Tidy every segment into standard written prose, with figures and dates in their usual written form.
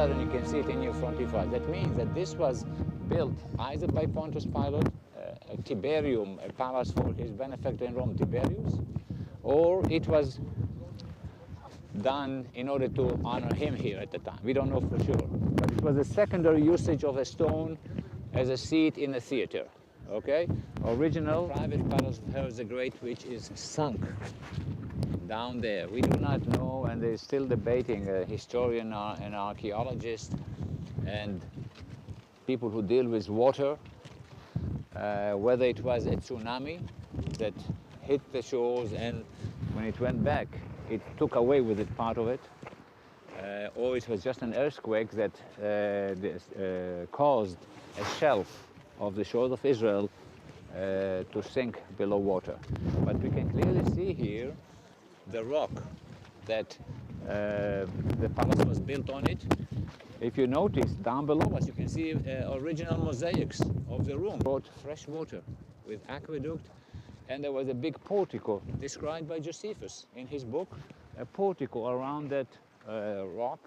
sudden you can see it in your front of your eyes. That means that this was built either by Pontius Pilate, Tiberium, a palace for his benefactor in Rome, Tiberius, or it was done in order to honor him here at the time. We don't know for sure. But it was a secondary usage of a stone as a seat in a theater. Okay? Original private palace of Herod the Great, which is sunk down there. We do not know, and they're still debating, a historian and archaeologist and people who deal with water, whether it was a tsunami that hit the shores and when it went back, it took away with it part of it, or it was just an earthquake that caused a shelf of the shores of Israel to sink below water. But we can clearly see here the rock that the palace was built on it. If you notice, down below us, you can see original mosaics of the room. Brought fresh water with aqueduct, and there was a big portico described by Josephus in his book, a portico around that rock.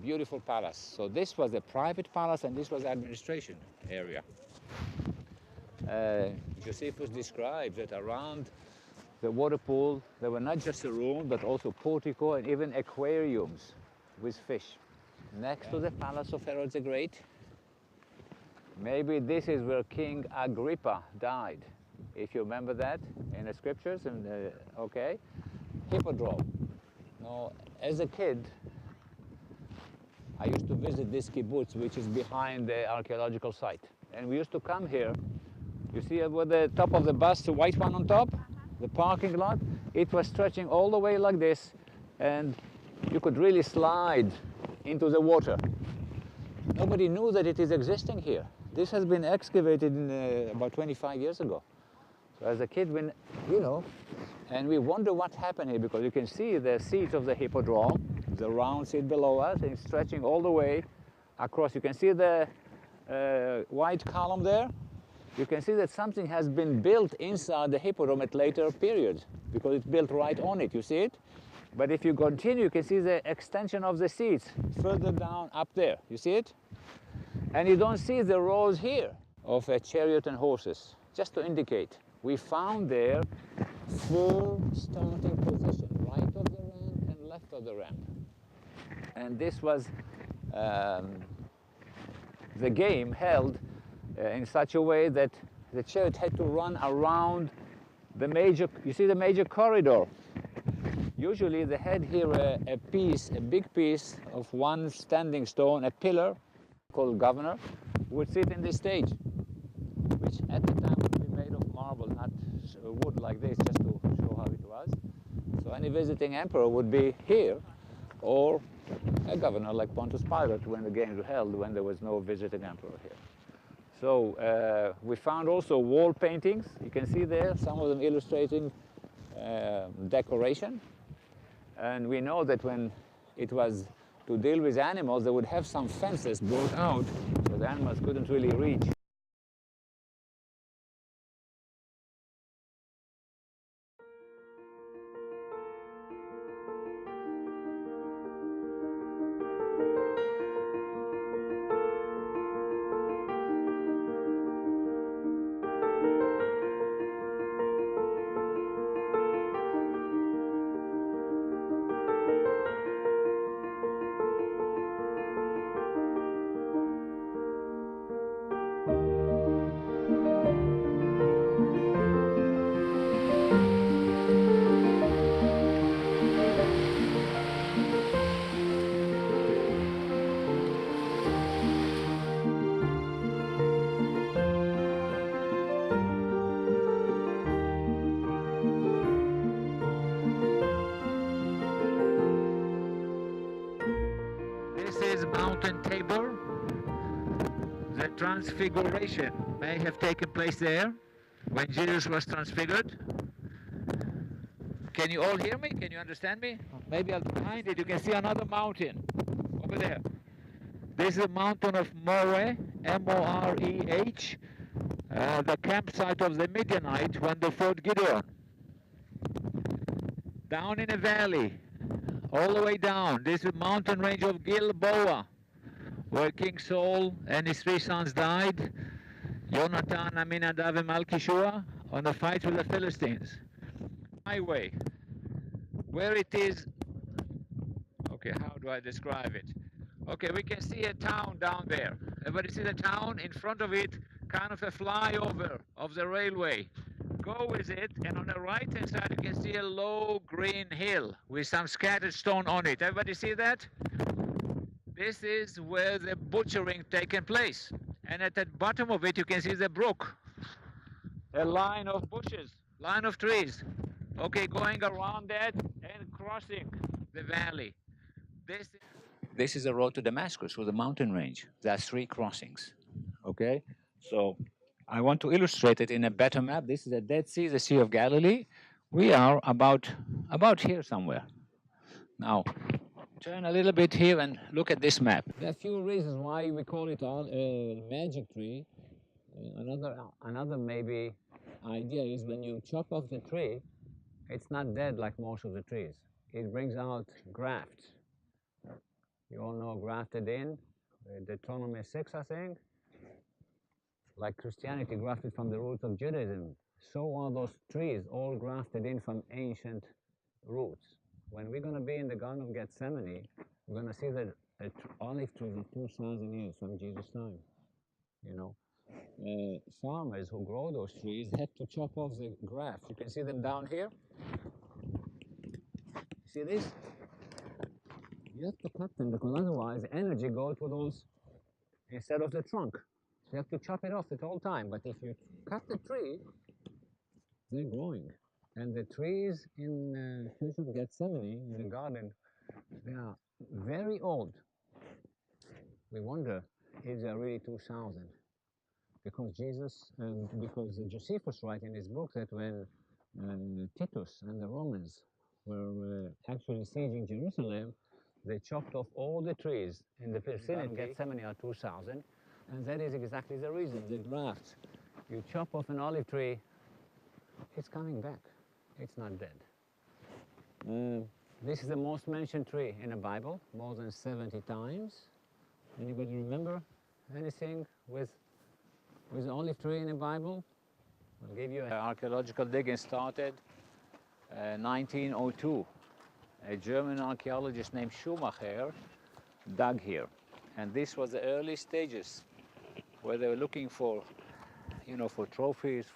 Beautiful palace. So this was a private palace, and this was administration area. Josephus describes that around the water pool, there were not just a room, but also portico and even aquariums with fish. Next to the palace of Herod the Great, maybe this is where King Agrippa died. If you remember that in the scriptures, and okay, Hippodrome. Now, as a kid, I used to visit this kibbutz, which is behind the archaeological site, and we used to come here. You see where the top of the bus, the white one on top, the parking lot, it was stretching all the way like this, and you could really slide into the water. Nobody knew that it is existing here. This has been excavated about 25 years ago. So as a kid, when, you know, and we wonder what happened here, because you can see the seat of the hippodrome, the round seat below us, and it's stretching all the way across. You can see the white column there. You can see that something has been built inside the hippodrome at later periods, because it's built right on it. You see it? But if you continue, you can see the extension of the seats further down up there. You see it? And you don't see the rows here of a chariot and horses, just to indicate. We found there 4 starting positions, right of the ramp and left of the ramp. And this was the game held in such a way that the chariot had to run around the major, you see the major corridor. Usually they had here a big piece of one standing stone, a pillar called governor, would sit in this stage, which at the time would be made of marble, not wood like this, just to show how it was. So any visiting emperor would be here, or a governor like Pontius Pilate when the games were held, when there was no visiting emperor here. So we found also wall paintings. You can see there, some of them illustrating decoration. And we know that when it was to deal with animals, they would have some fences brought out so the animals couldn't really reach. Mountain Tabor. The transfiguration may have taken place there when Jesus was transfigured. Can you all hear me? Can you understand me? Maybe behind it you can see another mountain over there. This is the mountain of Moreh, M-O-R-E-H, the campsite of the Midianite when they fought Gideon. Down in a valley all the way down. This is the mountain range of Gilboa, where King Saul and his 3 sons died, Jonathan, Aminadab, and Malchishua, on the fight with the Philistines. Highway, where it is, okay, how do I describe it? Okay, we can see a town down there. Everybody see the town? In front of it, kind of a flyover of the railway. Go with it, and on the right-hand side, you can see a low green hill with some scattered stone on it. Everybody see that? This is where the butchering taken place. And at the bottom of it, you can see the brook. A line of bushes, line of trees. Okay, going around that and crossing the valley. This is a road to Damascus, or the mountain range. There are 3 crossings. Okay, so I want to illustrate it in a better map. This is the Dead Sea, the Sea of Galilee. We are about here somewhere. Now, turn a little bit here and look at this map. There are a few reasons why we call it a magic tree. Another maybe idea is when you chop off the tree, it's not dead like most of the trees. It brings out grafts. You all know grafted in, Deuteronomy 6, I think. Like Christianity grafted from the roots of Judaism, so are those trees all grafted in from ancient roots. When we're going to be in the Garden of Gethsemane, we're going to see that olive trees are 2,000 years from Jesus' time. You know, farmers who grow those trees had to chop off the graft. You can see them down here. See this? You have to cut them because otherwise energy goes to those instead of the trunk. You have to chop it off at all time. But if you cut the tree, they're growing. And the trees in Gethsemane, in the garden, they are very old. We wonder if they're really 2,000. Because because Josephus writes in his book that when Titus and the Romans were actually sieging Jerusalem, they chopped off all the trees in the vicinity of Gethsemane are 2,000. And that is exactly the reason, the graft. You chop off an olive tree, it's coming back. It's not dead. This is the most mentioned tree in the Bible, more than 70 times. Anybody remember anything with the olive tree in the Bible? I'll give you archaeological digging started 1902. A German archaeologist named Schumacher dug here. And this was the early stages where they were looking for, for trophies,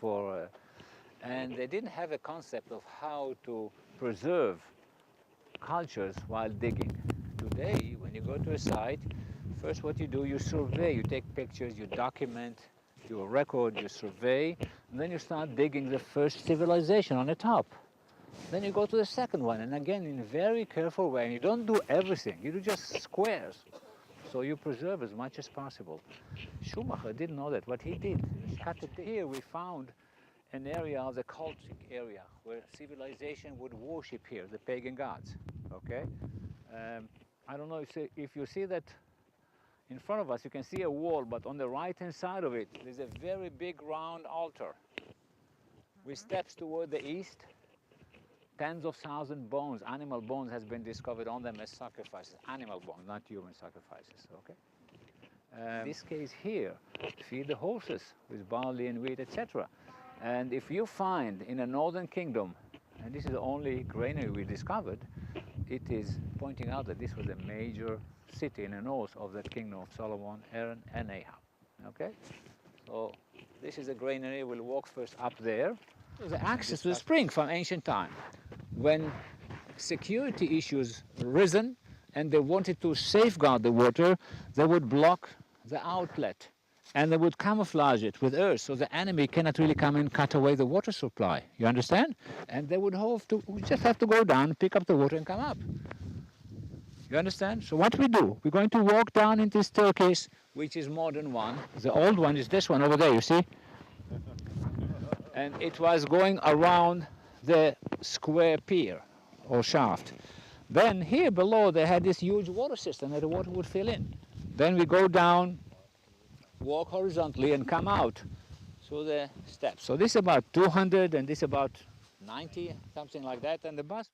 and they didn't have a concept of how to preserve cultures while digging. Today, when you go to a site, first what you do, you survey, you take pictures, you document, you record, you survey, and then you start digging the first civilization on the top. Then you go to the second one, and again, in a very careful way, and you don't do everything, you do just squares. So you preserve as much as possible. Schumacher didn't know that. What he did, cut it. Here we found an area of the cultic area where civilization would worship here, the pagan gods. Okay? I don't know if you see that in front of us, you can see a wall, but on the right-hand side of it, there's a very big round altar with steps toward the east. Tens of thousands bones, animal bones, has been discovered on them as sacrifices. Animal bones, not human sacrifices, okay? In this case here, feed the horses with barley and wheat, etc. And if you find in the northern kingdom, and this is the only granary we discovered, it is pointing out that this was a major city in the north of that kingdom of Solomon, Aaron, and Ahab, okay? So this is a granary. We'll walk first up there. The access to the spring from ancient time. When security issues risen and they wanted to safeguard the water, they would block the outlet and they would camouflage it with earth so the enemy cannot really come and cut away the water supply. You understand? And they would just have to go down, pick up the water and come up. You understand? So what we do, we're going to walk down into this staircase, which is modern one. The old one is this one over there, you see? And it was going around the square pier or shaft. Then here below they had this huge water system that the water would fill in. Then we go down, walk horizontally and come out through the steps. So this is about 200 and this about 90, something like that, and the bus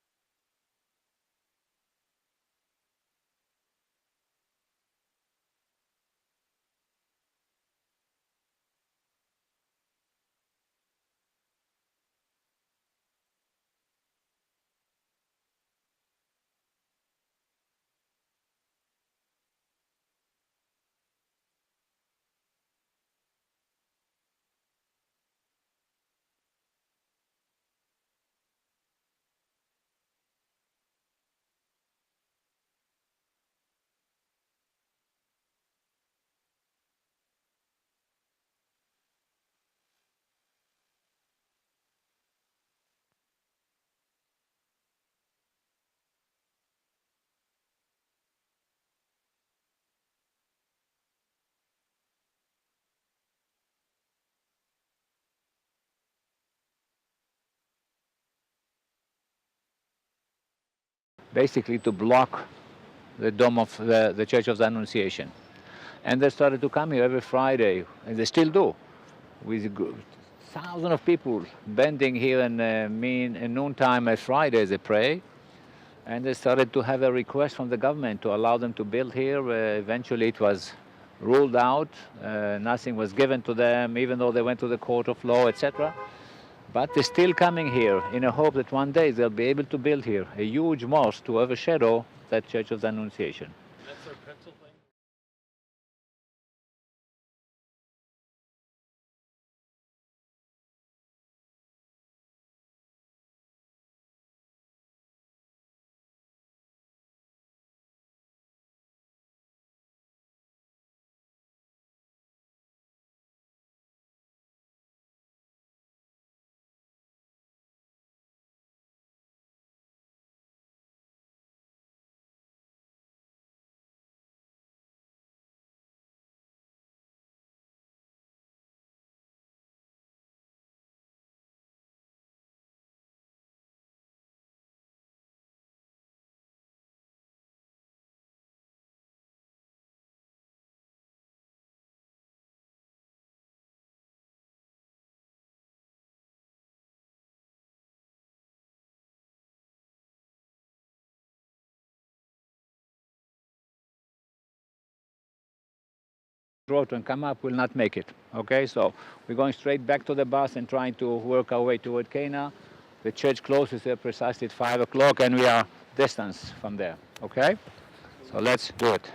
basically to block the dome of the Church of the Annunciation. And they started to come here every Friday, and they still do, with thousands of people bending here in noontime at Friday. They pray, and they started to have a request from the government to allow them to build here. Eventually it was ruled out. Nothing was given to them, even though they went to the court of law, etc. But they're still coming here in a hope that one day they'll be able to build here a huge mosque to overshadow that Church of the Annunciation. That's their pencil thing? Road and come up will not make it. Okay, so we're going straight back to the bus and trying to work our way toward Cana. The church closes here precisely at 5 o'clock, and we are distance from there. Okay, so let's do it.